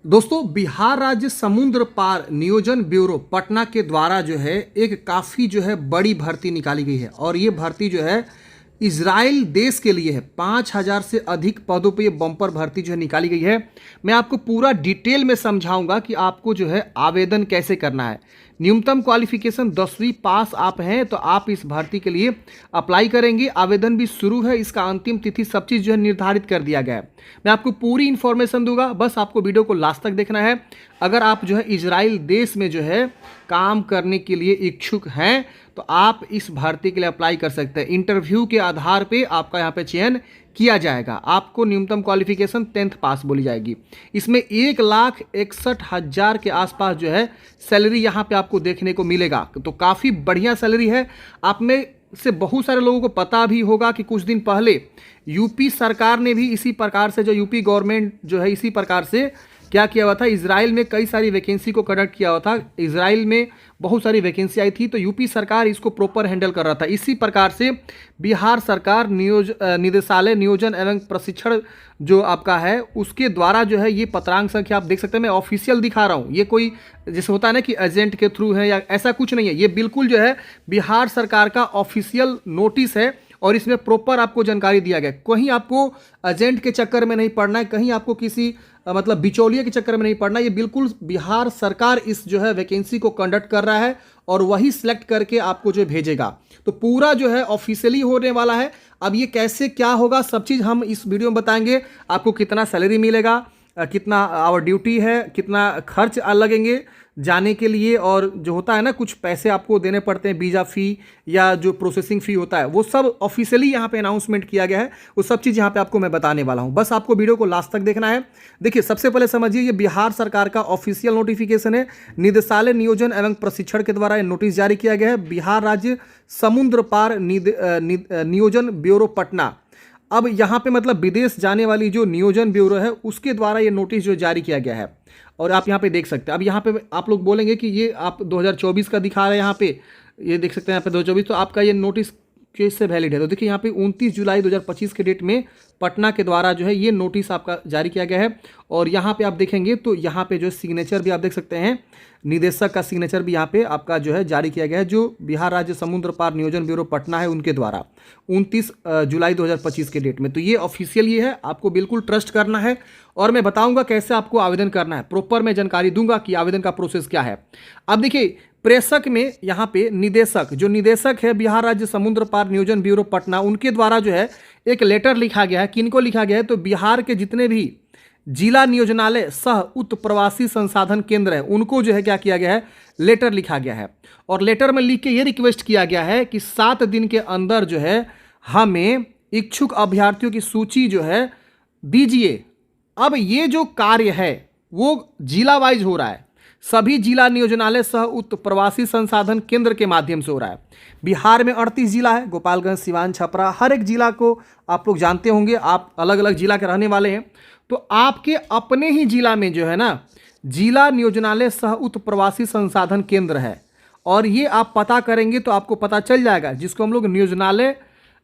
दोस्तों, बिहार राज्य समुद्र पार नियोजन ब्यूरो पटना के द्वारा जो है एक काफ़ी जो है बड़ी भर्ती निकाली गई है और ये भर्ती जो है इजराइल देश के लिए है। 5,000 से अधिक पदों पे ये बम्पर भर्ती जो है निकाली गई है। मैं आपको पूरा डिटेल में समझाऊंगा कि आपको जो है आवेदन कैसे करना है। न्यूनतम क्वालिफिकेशन 10वीं पास आप हैं तो आप इस भर्ती के लिए अप्लाई करेंगे। आवेदन भी शुरू है, इसका अंतिम तिथि सब चीज़ जो है निर्धारित कर दिया गया है। मैं आपको पूरी इन्फॉर्मेशन दूंगा, बस आपको वीडियो को लास्ट तक देखना है। अगर आप जो है इजराइल देश में जो है काम करने के लिए इच्छुक हैं तो आप इस भर्ती के लिए अप्लाई कर सकते हैं। इंटरव्यू के आधार पे आपका यहाँ पे चयन किया जाएगा। आपको न्यूनतम क्वालिफिकेशन 10th पास बोली जाएगी। इसमें 1,61,000 के आसपास जो है सैलरी यहाँ पे आपको देखने को मिलेगा, तो काफ़ी बढ़िया सैलरी है। आप में से बहुत सारे लोगों को पता भी होगा कि कुछ दिन पहले यूपी सरकार ने भी इसी प्रकार से, जो यूपी गवर्नमेंट जो है इसी प्रकार से क्या किया हुआ था, इजराइल में कई सारी वैकेंसी को कंडक्ट किया हुआ था। इजराइल में बहुत सारी वैकेंसी आई थी तो यूपी सरकार इसको प्रॉपर हैंडल कर रहा था। इसी प्रकार से बिहार सरकार निदेशालय नियोजन एवं प्रशिक्षण जो आपका है उसके द्वारा जो है ये पत्रांक संख्या आप देख सकते हैं। मैं ऑफिशियल दिखा रहा हूँ, ये कोई जैसे होता है ना कि एजेंट के थ्रू है या ऐसा कुछ नहीं है। ये बिल्कुल जो है बिहार सरकार का ऑफिशियल नोटिस है और इसमें प्रॉपर आपको जानकारी दिया गया। कहीं आपको एजेंट के चक्कर में नहीं पड़ना है, कहीं आपको किसी मतलब बिचौलिए के चक्कर में नहीं पड़ना। ये बिल्कुल बिहार सरकार इस जो है वैकेंसी को कंडक्ट कर रहा है और वही सिलेक्ट करके आपको जो भेजेगा। तो पूरा जो है ऑफिशियली होने वाला है। अब ये कैसे क्या होगा सब चीज़ हम इस वीडियो में बताएंगे। आपको कितना सैलरी मिलेगा, कितना आवर ड्यूटी है, कितना खर्च लगेंगे जाने के लिए, और जो होता है ना कुछ पैसे आपको देने पड़ते हैं वीज़ा फ़ी या जो प्रोसेसिंग फ़ी होता है, वो सब ऑफिशियली यहाँ पे अनाउंसमेंट किया गया है। वो सब चीज़ यहाँ पे आपको मैं बताने वाला हूँ, बस आपको वीडियो को लास्ट तक देखना है। देखिए, सबसे पहले समझिए ये बिहार सरकार का ऑफिशियल नोटिफिकेशन है। निदेशालय नियोजन एवं प्रशिक्षण के द्वारा ये नोटिस जारी किया गया है। बिहार राज्य समुद्र पार नियोजन ब्यूरो पटना। अब यहाँ पे मतलब विदेश जाने वाली जो नियोजन ब्यूरो है उसके द्वारा ये नोटिस जो जारी किया गया है और आप यहाँ पे देख सकते हैं। अब यहाँ पे आप लोग बोलेंगे कि ये आप 2024 का दिखा रहे हैं, यहाँ पे ये देख सकते हैं यहाँ पे 2024, तो आपका ये नोटिस कैसे वैलिड है। तो देखिए यहाँ पे 29 जुलाई 2025 के डेट में पटना के द्वारा जो है ये नोटिस आपका जारी किया गया है। और यहाँ पे आप देखेंगे तो यहाँ पे जो सिग्नेचर भी आप देख सकते हैं, निदेशक का सिग्नेचर भी यहाँ पे आपका जो है जारी किया गया है, जो बिहार राज्य समुद्र पार नियोजन ब्यूरो पटना है उनके द्वारा 29 जुलाई 2025 के डेट में। तो ये ऑफिशियल ये है, आपको बिल्कुल ट्रस्ट करना है और मैं बताऊंगा कैसे आपको आवेदन करना है। प्रॉपर मैं जानकारी दूंगा कि आवेदन का प्रोसेस क्या है। अब देखिए, प्रेषक में यहाँ पे निदेशक, जो निदेशक है बिहार राज्य समुद्र पार नियोजन ब्यूरो पटना, उनके द्वारा जो है एक लेटर लिखा गया है। किनको लिखा गया है, तो बिहार के जितने भी जिला नियोजनालय सह उत प्रवासी संसाधन केंद्र है उनको जो है क्या किया गया है, लेटर लिखा गया है। और लेटर में लिख के ये रिक्वेस्ट किया गया है कि 7 दिन के अंदर जो है हमें इच्छुक अभ्यर्थियों की सूची जो है दीजिए। अब ये जो कार्य है वो जिला वाइज हो रहा है, सभी जिला नियोजनालय सह उत प्रवासी संसाधन केंद्र के माध्यम से हो रहा है। बिहार में 38 जिला है, गोपालगंज, सिवान, छपरा, हर एक जिला को आप लोग जानते होंगे, आप अलग अलग जिला के रहने वाले हैं। तो आपके अपने ही जिला में जो है ना जिला नियोजनालय सह उत प्रवासी संसाधन केंद्र है और ये आप पता करेंगे तो आपको पता चल जाएगा, जिसको हम लोग नियोजनालय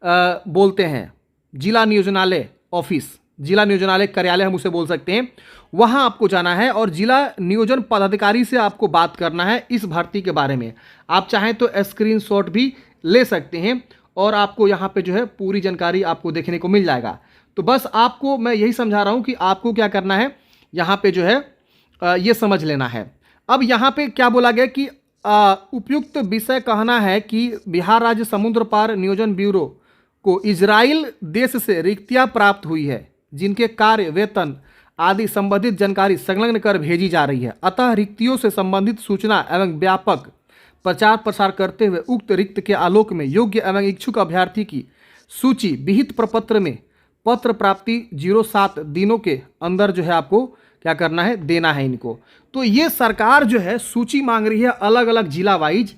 बोलते हैं, जिला नियोजनालय ऑफिस, जिला नियोजनालय कार्यालय हम उसे बोल सकते हैं। वहां आपको जाना है और जिला नियोजन पदाधिकारी से आपको बात करना है इस भर्ती के बारे में। आप चाहें तो स्क्रीनशॉट भी ले सकते हैं और आपको यहाँ पे जो है पूरी जानकारी आपको देखने को मिल जाएगा। तो बस आपको मैं यही समझा रहा हूँ कि आपको क्या करना है, यहाँ पे जो है ये समझ लेना है। अब यहाँ पे क्या बोला गया कि उपयुक्त विषय कहना है कि बिहार राज्य समुद्र पार नियोजन ब्यूरो को इजराइल देश से रिक्तियाँ प्राप्त हुई है, जिनके कार्य, वेतन आदि संबंधित जानकारी संलग्न कर भेजी जा रही है। अतः रिक्तियों से संबंधित सूचना एवं व्यापक प्रचार प्रसार करते हुए उक्त रिक्त के आलोक में योग्य एवं इच्छुक अभ्यर्थी की सूची विहित प्रपत्र में पत्र प्राप्ति 07 दिनों के अंदर जो है आपको क्या करना है, देना है इनको। तो ये सरकार जो है सूची मांग रही है अलग अलग जिला वाइज,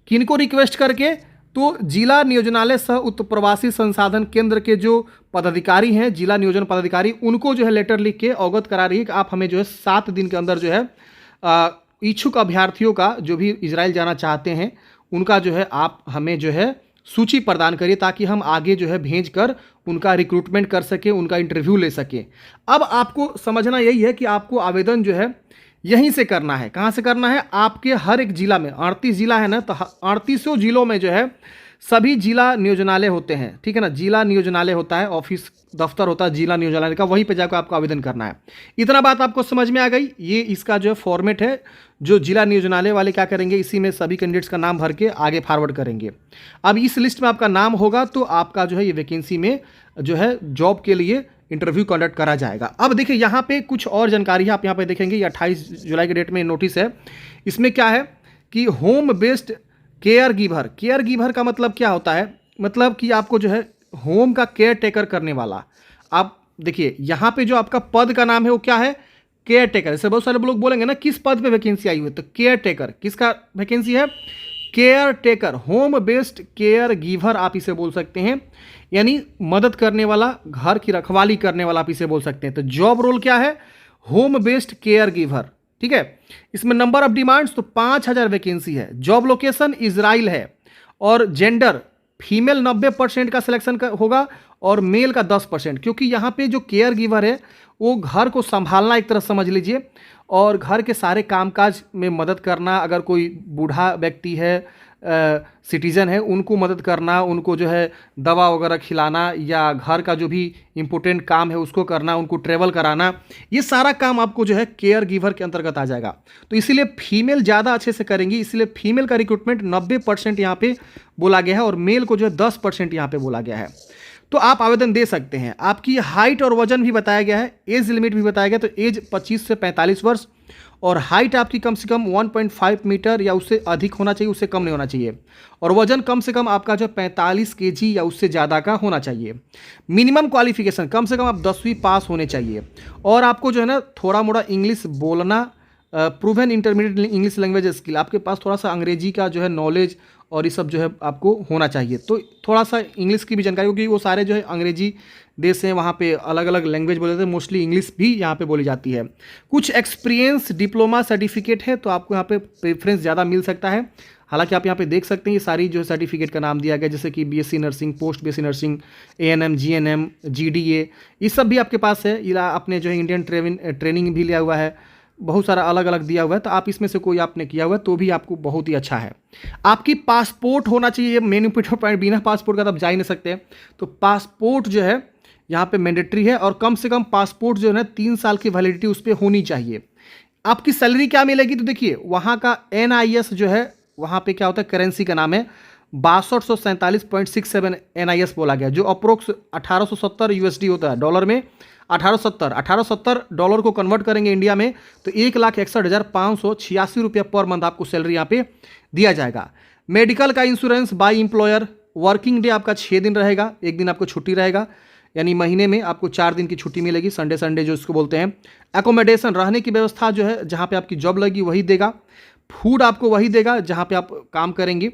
किनको रिक्वेस्ट करके, तो जिला नियोजनालय सह उत प्रवासी संसाधन केंद्र के जो पदाधिकारी हैं, जिला नियोजन पदाधिकारी, उनको जो है लेटर लिख के अवगत करा रही है कि आप हमें जो है 7 दिन के अंदर जो है इच्छुक अभ्यर्थियों का, जो भी इजराइल जाना चाहते हैं उनका जो है आप हमें जो है सूची प्रदान करिए ताकि हम आगे जो है भेज कर उनका रिक्रूटमेंट कर सकें, उनका इंटरव्यू ले सकें। अब आपको समझना यही है कि आपको आवेदन जो है यहीं से करना है। कहाँ से करना है? आपके हर एक जिला में, 38 जिला है ना, तो 38 जिलों में जो है सभी जिला नियोजनालय होते हैं, ठीक है ना। जिला नियोजनालय होता है, ऑफिस दफ्तर होता है जिला नियोजनालय का, वहीं पे जाकर आपको आवेदन करना है। इतना बात आपको समझ में आ गई। ये इसका जो है फॉर्मेट है, जो जिला नियोजनालय वाले क्या करेंगे, इसी में सभी कैंडिडेट्स का नाम भर के आगे फॉरवर्ड करेंगे। अब इस लिस्ट में आपका नाम होगा तो आपका जो है ये वैकेंसी में जो है जॉब के लिए इंटरव्यू कंडक्ट करा जाएगा। अब देखिए यहाँ पे कुछ और जानकारी है, आप यहाँ पे देखेंगे, ये 28 जुलाई के डेट में नोटिस है। इसमें क्या है कि होम बेस्ड केयर गिवर का मतलब क्या होता है? मतलब कि आपको जो है होम का केयर टेकर करने वाला। आप देखिए यहाँ पे जो आपका पद का नाम है वो क्या है? Care taker. जैसे बहुत सारे लोग बोलेंगे ना किस पद पे वैकेंसी आई हुई है, तो केयर टेकर। किसका वैकेंसी है? Care taker, home based care giver आप इसे बोल सकते हैं, यानी मदद करने वाला, घर की रखवाली करने वाला आप इसे बोल सकते हैं। तो जॉब रोल क्या है? होम बेस्ड केयर गिवर, ठीक है। इसमें नंबर ऑफ डिमांड्स तो 5000 वैकेंसी है। जॉब लोकेशन इजराइल है और जेंडर फीमेल 90% का सिलेक्शन होगा और मेल का 10%, क्योंकि यहाँ पे जो केयर गिवर है वो घर को संभालना एक तरह समझ लीजिए, और घर के सारे कामकाज में मदद करना। अगर कोई बूढ़ा व्यक्ति है, सिटीजन है, उनको मदद करना, उनको जो है दवा वगैरह खिलाना या घर का जो भी इम्पोर्टेंट काम है उसको करना, उनको ट्रेवल कराना, ये सारा काम आपको जो है केयर गिवर के अंतर्गत आ जाएगा। तो इसीलिए फीमेल ज़्यादा अच्छे से करेंगी, इसलिए फीमेल का रिक्रूटमेंट 90% यहाँ पे बोला गया है और मेल को जो है 10% यहाँ पे बोला गया है। तो आप आवेदन दे सकते हैं। आपकी हाइट और वजन भी बताया गया है, एज लिमिट भी बताया गया। तो एज 25 से 45 वर्ष और हाइट आपकी कम से कम 1.5 मीटर या उससे अधिक होना चाहिए, उससे कम नहीं होना चाहिए। और वजन कम से कम आपका जो 45 केजी या उससे ज़्यादा का होना चाहिए। मिनिमम क्वालिफिकेशन कम से कम आप 10वीं पास होने चाहिए। और आपको जो है ना थोड़ा मोड़ा इंग्लिश बोलना, proven intermediate English language skill, आपके पास थोड़ा सा अंग्रेजी का जो है नॉलेज और ये सब जो है आपको होना चाहिए। तो थोड़ा सा इंग्लिश की भी जानकारी, क्योंकि वो सारे जो है अंग्रेजी देश हैं, वहाँ पे अलग अलग लैंग्वेज बोले जाते हैं, मोस्टली इंग्लिश भी यहाँ पे बोली जाती है। कुछ एक्सपीरियंस डिप्लोमा सर्टिफिकेट है तो आपको यहाँ पे प्रेफरेंस ज़्यादा मिल सकता है। हालांकि आप यहाँ पे देख सकते हैं ये सारी जो है सर्टिफिकेट का नाम दिया गया, जैसे कि BSc nursing, post BSc nursing, ANM, GNM, GDA, ये सब भी आपके पास है। ये आपने जो है इंडियन ट्रेनिंग भी लिया हुआ है, बहुत सारा अलग अलग दिया हुआ है। तो आप इसमें से कोई आपने किया हुआ है तो भी आपको बहुत ही अच्छा है। आपकी पासपोर्ट होना चाहिए, मेन इंपॉर्टेंट पॉइंट, बिना पासपोर्ट का तो आप जा ही नहीं सकते। तो पासपोर्ट जो है यहाँ पे मैंडेटरी है और कम से कम पासपोर्ट जो है ना 3 साल की वैलिडिटी उस पर होनी चाहिए। आपकी सैलरी क्या मिलेगी? तो देखिए वहाँ का NIS जो है, वहाँ पे क्या होता है, करेंसी का नाम है 6247.67 NIS बोला गया, जो अप्रोक्स 1870 USD होता है। डॉलर में 1870 डॉलर को कन्वर्ट करेंगे इंडिया में तो 1,61,586 रुपया पर मंथ आपको सैलरी यहाँ पे दिया जाएगा। मेडिकल का insurance by employer, working day आपका 6 दिन रहेगा, 1 दिन आपको छुट्टी रहेगा, यानी महीने में आपको 4 दिन की छुट्टी मिलेगी, संडे जो इसको बोलते हैं। एकोमोडेशन, रहने की व्यवस्था जो है जहाँ पे आपकी जॉब लगी वही देगा। फूड आपको वही देगा जहाँ पे आप काम करेंगे।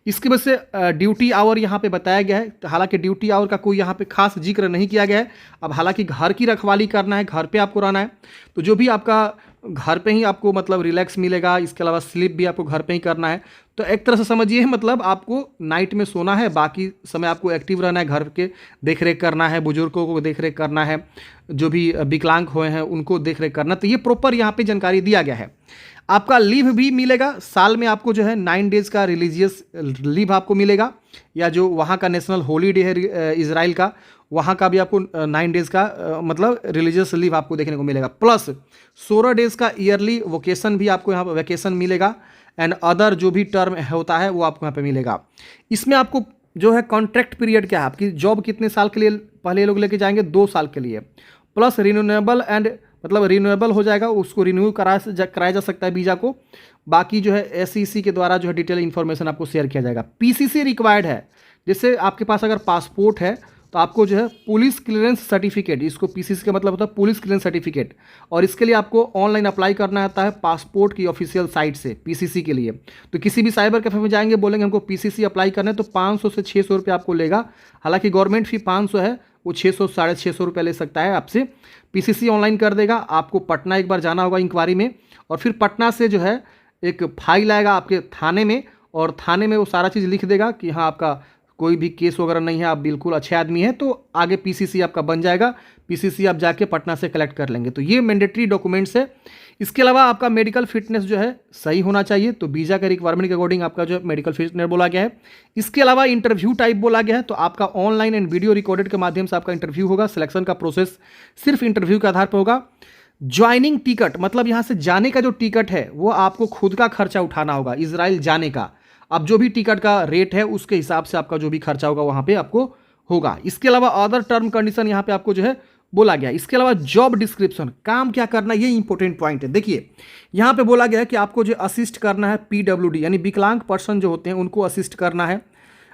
इसकी वजह से ड्यूटी आवर यहाँ पे बताया गया है। हालांकि ड्यूटी आवर का कोई यहाँ पे खास जिक्र नहीं किया गया है। अब हालांकि घर की रखवाली करना है, घर पे आपको रहना है, तो जो भी आपका घर पे ही आपको मतलब रिलैक्स मिलेगा। इसके अलावा स्लीप भी आपको घर पे ही करना है। तो एक तरह से समझिए मतलब आपको नाइट में सोना है, बाकी समय आपको एक्टिव रहना है, घर के देख रेख करना है, बुजुर्गों को देख रेख करना है, जो भी विकलांग हुए हैं उनको देख रेख करना। तो ये प्रॉपर यहाँ पे जानकारी दिया गया है। आपका लीव भी मिलेगा, साल में आपको जो है 9 डेज़ का रिलीजियस लीव आपको मिलेगा, या जो वहाँ का नेशनल हॉलीडे है इजराइल का, वहाँ का भी आपको 9 डेज़ का मतलब रिलीजियस लीव आपको देखने को मिलेगा। प्लस 16 डेज़ का ईयरली वोकेशन भी आपको यहाँ पर वैकेशन मिलेगा, एंड अदर जो भी टर्म होता है वो आपको यहाँ पे मिलेगा। इसमें आपको जो है कॉन्ट्रैक्ट पीरियड क्या है, आपकी जॉब कितने साल के लिए पहले ये लोग लेके जाएंगे, 2 साल के लिए, प्लस रिन्यूएबल एंड मतलब रिन्यूएबल हो जाएगा, उसको रिन्यू कराया जा सकता है वीज़ा को। बाकी जो है SEC के द्वारा जो है डिटेल इन्फॉर्मेशन आपको शेयर किया जाएगा। PCC रिक्वायर्ड है, जैसे आपके पास अगर पासपोर्ट है तो आपको जो है पुलिस क्लियरेंस सर्टिफिकेट, इसको PCC का मतलब होता है पुलिस क्लियरेंस सर्टिफिकेट, और इसके लिए आपको ऑनलाइन अप्लाई करना आता है पासपोर्ट की ऑफिशियल साइट से PCC के लिए। तो किसी भी साइबर कैफे में जाएंगे, बोलेंगे हमको PCC अप्लाई करना है, तो 500 से 600 रुपये आपको लेगा। हालांकि गवर्नमेंट फी 500 है, वो 600 साढ़े 600 रुपये ले सकता है आपसे। PCC ऑनलाइन कर देगा। आपको पटना एक बार जाना होगा इंक्वायरी में, और फिर पटना से जो है एक फाइल आएगा आपके थाने में, और थाने में वो सारा चीज़ लिख देगा कि हाँ आपका कोई भी केस वगैरह नहीं है, आप बिल्कुल अच्छे आदमी हैं, तो आगे पीसीसी आपका बन जाएगा। पीसीसी आप जाके पटना से कलेक्ट कर लेंगे। तो ये मैंडेटरी डॉक्यूमेंट्स है। इसके अलावा आपका मेडिकल फिटनेस जो है सही होना चाहिए, तो वीज़ा के रिक्वायरमेंट के अकॉर्डिंग आपका जो है मेडिकल फिटनेस बोला गया है। इसके अलावा इंटरव्यू टाइप बोला गया है, तो आपका ऑनलाइन एंड वीडियो रिकॉर्डेड के माध्यम से आपका इंटरव्यू होगा। सिलेक्शन का प्रोसेस सिर्फ इंटरव्यू के आधार पर होगा। ज्वाइनिंग टिकट, मतलब यहाँ से जाने का जो टिकट है वो आपको खुद का खर्चा उठाना होगा इजराइल जाने का। अब जो भी टिकट का रेट है उसके हिसाब से आपका जो भी खर्चा होगा वहाँ पे आपको होगा। इसके अलावा अदर टर्म कंडीशन यहाँ पे आपको जो है बोला गया। इसके अलावा जॉब डिस्क्रिप्शन, काम क्या करना, ये इंपॉर्टेंट पॉइंट है। देखिए यहाँ पे बोला गया है कि आपको जो असिस्ट करना है पीडब्ल्यूडी यानी विकलांग पर्सन जो होते हैं उनको असिस्ट करना है,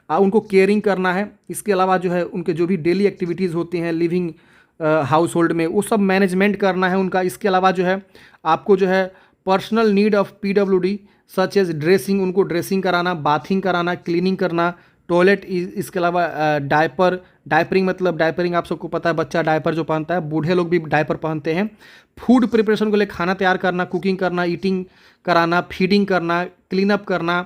उनको केयरिंग करना है। इसके अलावा जो है उनके जो भी डेली एक्टिविटीज़ होती हैं लिविंग हाउस होल्ड में वो सब मैनेजमेंट करना है उनका। इसके अलावा जो है आपको जो है personal need of PWD such as dressing, उनको ड्रेसिंग कराना, बाथिंग कराना, क्लीनिंग करना, टॉयलेट। इसके अलावा डायपरिंग, मतलब डायपरिंग आप सबको पता है, बच्चा डायपर जो पहनता है, बूढ़े लोग भी डायपर पहनते हैं। फूड प्रिपरेशन को लिए खाना तैयार करना, कुकिंग करना, ईटिंग कराना, फीडिंग करना, क्लीन अप करना,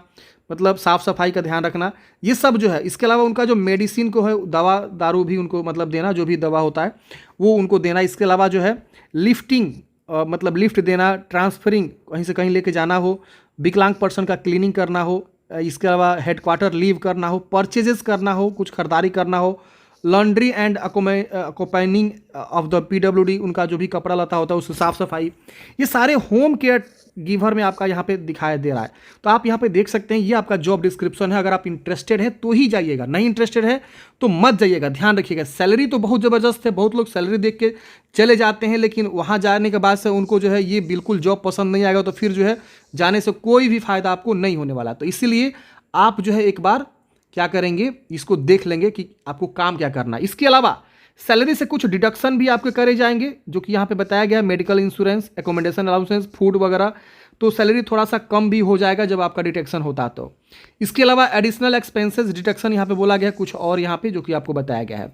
मतलब साफ़ सफाई का ध्यान रखना, ये सब जो है। इसके अलावा उनका जो मेडिसिन को है, दवा दारू भी उनको मतलब देना, जो भी दवा होता है वो उनको देना। इसके अलावा जो है लिफ्टिंग, मतलब लिफ्ट देना, ट्रांसफरिंग, कहीं से कहीं लेके जाना हो, विकलांग पर्सन का क्लीनिंग करना हो। इसके अलावा हेडक्वार्टर लीव करना हो, परचेजेस करना हो, कुछ खरीदारी करना हो, laundry and accompanying of the PWD, उनका जो भी कपड़ा लता होता है उसकी साफ़ सफाई, ये सारे होम केयर गिवर में आपका यहाँ पे दिखाई दे रहा है। तो आप यहाँ पे देख सकते हैं ये आपका जॉब डिस्क्रिप्शन है। अगर आप इंटरेस्टेड है तो ही जाइएगा, नहीं इंटरेस्टेड है तो मत जाइएगा। ध्यान रखिएगा, सैलरी तो बहुत ज़बरदस्त है, बहुत लोग सैलरी देख के चले जाते हैं, लेकिन वहाँ जाने के बाद से उनको जो है ये बिल्कुल जॉब पसंद नहीं आएगा, तो फिर जो है जाने से कोई भी फायदा आपको नहीं होने वाला। तो इसीलिए आप जो है एक बार क्या करेंगे, इसको देख लेंगे कि आपको काम क्या करना है। इसके अलावा सैलरी से कुछ डिडक्शन भी आपके करे जाएंगे, जो कि यहाँ पे बताया गया है, medical insurance, accommodation allowances, food वगैरह, तो सैलरी थोड़ा सा कम भी हो जाएगा जब आपका डिडक्शन होता तो। इसके अलावा एडिशनल एक्सपेंसेस डिडक्शन यहाँ पे बोला गया है कुछ और यहाँ पे, जो कि आपको बताया गया है।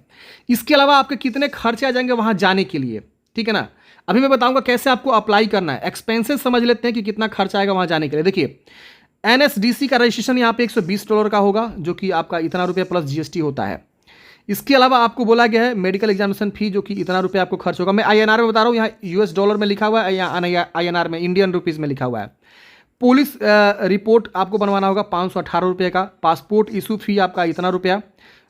इसके अलावा आपके कितने खर्चे आ जाएंगे वहाँ जाने के लिए, ठीक है ना। अभी मैं बताऊँगा कैसे आपको अप्लाई करना है। एक्सपेंसेस समझ लेते हैं कि कितना खर्चा आएगा वहाँ जाने के लिए। देखिए एनएसडीसी का रजिस्ट्रेशन यहाँ पे $120 का होगा, जो कि आपका इतना रुपये प्लस जीएसटी होता है। इसके अलावा आपको बोला गया है मेडिकल एग्जामिनेशन फी, जो कि इतना रुपये आपको खर्च होगा। मैं आईएनआर में बता रहा हूँ, यहाँ यूएस डॉलर में लिखा हुआ है या आईएनआर में, इंडियन रुपीज़ में लिखा हुआ है। पुलिस रिपोर्ट आपको बनवाना होगा ₹518 का। पासपोर्ट इशू फी आपका इतना रुपया,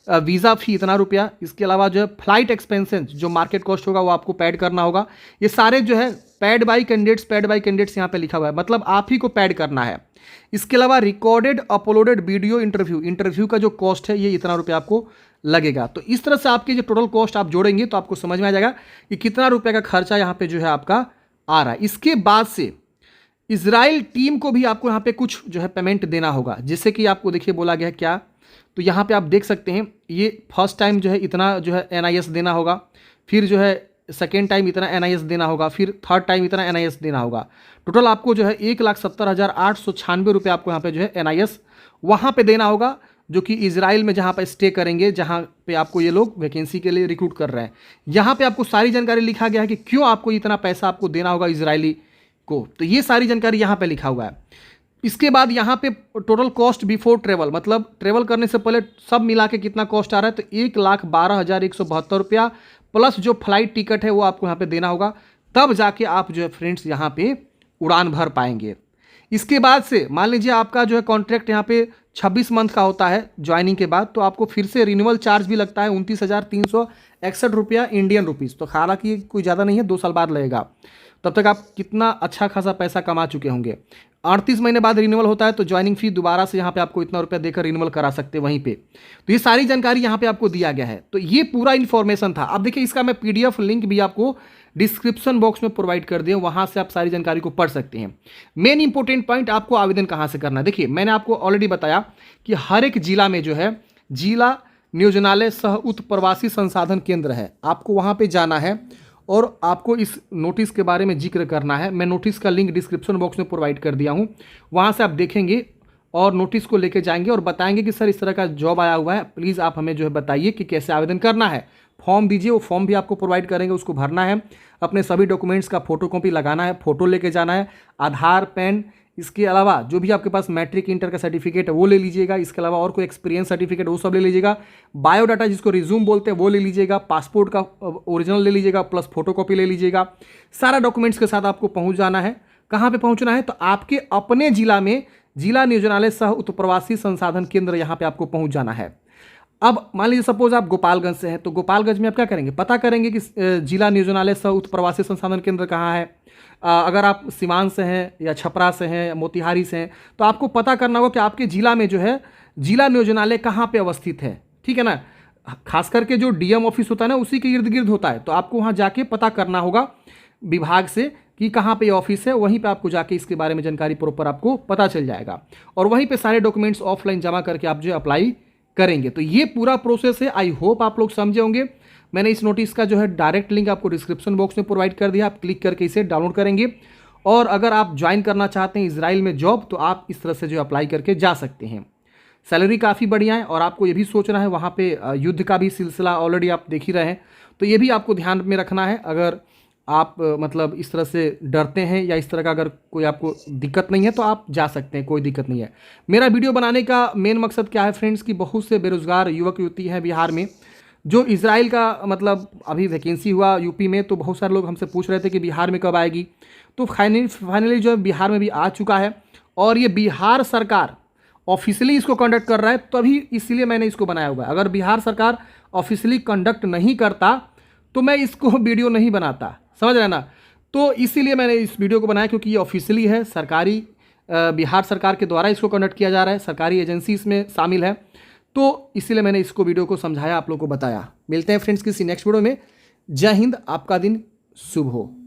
वीज़ा फी इतना रुपया। इसके अलावा जो है फ्लाइट एक्सपेंसेस, जो मार्केट कॉस्ट होगा वो आपको पैड करना होगा। ये सारे जो है पैड बाई कैंडिडेट्स यहाँ पे लिखा हुआ है, मतलब आप ही को पैड करना है। इसके अलावा रिकॉर्डेड अपलोडेड वीडियो इंटरव्यू का जो कॉस्ट है ये इतना रुपया आपको लगेगा। तो इस तरह से आपकी जो टोटल कॉस्ट आप जोड़ेंगे तो आपको समझ में आ जाएगा कि कितना रुपये का खर्चा यहाँ पे जो है आपका आ रहा है। इसके बाद से इजराइल टीम को भी आपको यहाँ पे कुछ जो है पेमेंट देना होगा, जिससे कि आपको देखिए बोला गया है क्या, तो यहाँ पे आप देख सकते हैं ये फर्स्ट टाइम जो है इतना जो है एनआईएस देना होगा, फिर जो है सेकेंड टाइम इतना एनआईएस देना होगा, फिर थर्ड टाइम इतना एनआईएस देना होगा। टोटल आपको जो है 1,70,896 रुपये आपको यहाँ पे जो है एनआईएस वहाँ पे देना होगा, जो कि इजराइल में जहाँ पर स्टे करेंगे, जहाँ पे आपको ये लोग वैकेंसी के लिए रिक्रूट कर रहे हैं। यहाँ पे आपको सारी जानकारी लिखा गया है कि क्यों आपको इतना पैसा आपको देना होगा इजरायली को, तो ये सारी जानकारी यहाँ पे लिखा हुआ है। इसके बाद यहाँ पे टोटल कॉस्ट बिफोर ट्रेवल, मतलब ट्रेवल करने से पहले सब मिला के कितना कॉस्ट आ रहा है, तो 1,12,172 रुपया प्लस जो फ्लाइट टिकट है वो आपको यहाँ पे देना होगा, तब जाके आप जो है फ्रेंड्स यहाँ पे उड़ान भर पाएंगे। इसके बाद से मान लीजिए आपका जो है कॉन्ट्रैक्ट यहाँ पे 26 मंथ का होता है ज्वाइनिंग के बाद, तो आपको फिर से रिन्यूअल चार्ज भी लगता है 29,361 रुपया इंडियन रुपीज़। तो हालांकि कोई ज़्यादा नहीं है, 2 साल बाद लगेगा, तब तक आप कितना अच्छा खासा पैसा कमा चुके होंगे। 38 महीने बाद रिन्यूअल होता है, तो ज्वाइनिंग फी दोबारा से यहाँ पे आपको इतना रुपया देकर रिन्यूअल करा सकते हैं वहीं पे। तो ये सारी जानकारी यहाँ पे आपको दिया गया है। तो ये पूरा इन्फॉर्मेशन था। अब देखिए इसका मैं पीडीएफ लिंक भी आपको डिस्क्रिप्शन बॉक्स में प्रोवाइड कर दिया, वहाँ से आप सारी जानकारी को पढ़ सकते हैं। मेन इंपॉर्टेंट पॉइंट, आपको आवेदन कहाँ से करना है। देखिए मैंने आपको ऑलरेडी बताया कि हर एक जिला में जो है जिला नियोजनालय सह उत्तर प्रवासी संसाधन केंद्र है, आपको वहाँ पर जाना है और आपको इस नोटिस के बारे में जिक्र करना है। मैं नोटिस का लिंक डिस्क्रिप्शन बॉक्स में प्रोवाइड कर दिया हूँ, वहाँ से आप देखेंगे और नोटिस को लेके जाएंगे और बताएंगे कि सर इस तरह का जॉब आया हुआ है, प्लीज़ आप हमें जो है बताइए कि कैसे आवेदन करना है। फॉर्म दीजिए, वो फॉर्म भी आपको प्रोवाइड करेंगे, उसको भरना है, अपने सभी डॉक्यूमेंट्स का फोटोकॉपी लगाना है, फोटो लेके जाना है, आधार, पैन, इसके अलावा जो भी आपके पास मैट्रिक इंटर का सर्टिफिकेट है वो ले लीजिएगा, इसके अलावा और कोई एक्सपीरियंस सर्टिफिकेट वो सब ले लीजिएगा, बायोडाटा जिसको रिज्यूम बोलते हैं वो ले लीजिएगा, पासपोर्ट का ओरिजिनल ले लीजिएगा, प्लस फोटोकॉपी ले लीजिएगा। सारा डॉक्यूमेंट्स के साथ आपको पहुंच जाना है। कहाँ पे पहुंचना है? तो आपके अपने जिला में जिला नियोजनालय सह उत्प्रवासी संसाधन केंद्र, यहाँ पे आपको पहुंच जाना है। अब मान लीजिए सपोज आप गोपालगंज से हैं, तो गोपालगंज में आप क्या करेंगे? पता करेंगे कि जिला नियोजनालय सह उत्प्रवासी संसाधन केंद्र कहाँ है। अगर आप सीवान से हैं या छपरा से हैं या मोतिहारी से हैं, तो आपको पता करना होगा कि आपके जिला में जो है जिला नियोजनालय कहाँ पे अवस्थित है, ठीक है ना। खास करके जो डीएम ऑफिस होता है ना, उसी के इर्द गिर्द होता है, तो आपको वहाँ जाके पता करना होगा विभाग से कि कहाँ पे ऑफिस है, वहीं पे आपको जाके इसके बारे में जानकारी प्रॉपर आपको पता चल जाएगा, और वहीं पे सारे डॉक्यूमेंट्स ऑफलाइन जमा करके आप जो अप्लाई करेंगे। तो ये पूरा प्रोसेस है। आई होप आप लोग समझे होंगे। मैंने इस नोटिस का जो है डायरेक्ट लिंक आपको डिस्क्रिप्शन बॉक्स में प्रोवाइड कर दिया, आप क्लिक करके इसे डाउनलोड करेंगे। और अगर आप ज्वाइन करना चाहते हैं इजराइल में जॉब, तो आप इस तरह से जो अप्लाई करके जा सकते हैं। सैलरी काफ़ी बढ़िया है, और आपको ये भी सोचना है, वहाँ पे युद्ध का भी सिलसिला ऑलरेडी आप देख ही रहे हैं, तो ये भी आपको ध्यान में रखना है। अगर आप मतलब इस तरह से डरते हैं या इस तरह का अगर कोई आपको दिक्कत नहीं है, तो आप जा सकते हैं, कोई दिक्कत नहीं है। मेरा वीडियो बनाने का मेन मकसद क्या है फ्रेंड्स, कि बहुत से बेरोजगार युवक युवती हैं बिहार में, जो इजराइल का मतलब अभी वैकेंसी हुआ यूपी में, तो बहुत सारे लोग हमसे पूछ रहे थे कि बिहार में कब आएगी। तो फाइनली जो है बिहार में भी आ चुका है, और ये बिहार सरकार ऑफिशियली इसको कंडक्ट कर रहा है, तभी इसलिए मैंने इसको बनाया हुआ है। अगर बिहार सरकार ऑफिशियली कंडक्ट नहीं करता तो मैं इसको वीडियो नहीं बनाता, समझ रहे ना। तो इसीलिए मैंने इस वीडियो को बनाया, क्योंकि ये ऑफिशियली है, सरकारी बिहार सरकार के द्वारा इसको कंडक्ट किया जा रहा है, सरकारी एजेंसी इसमें शामिल है, तो इसीलिए मैंने इसको वीडियो को समझाया, आप लोगों को बताया। मिलते हैं फ्रेंड्स किसी नेक्स्ट वीडियो में। जय हिंद, आपका दिन शुभ हो।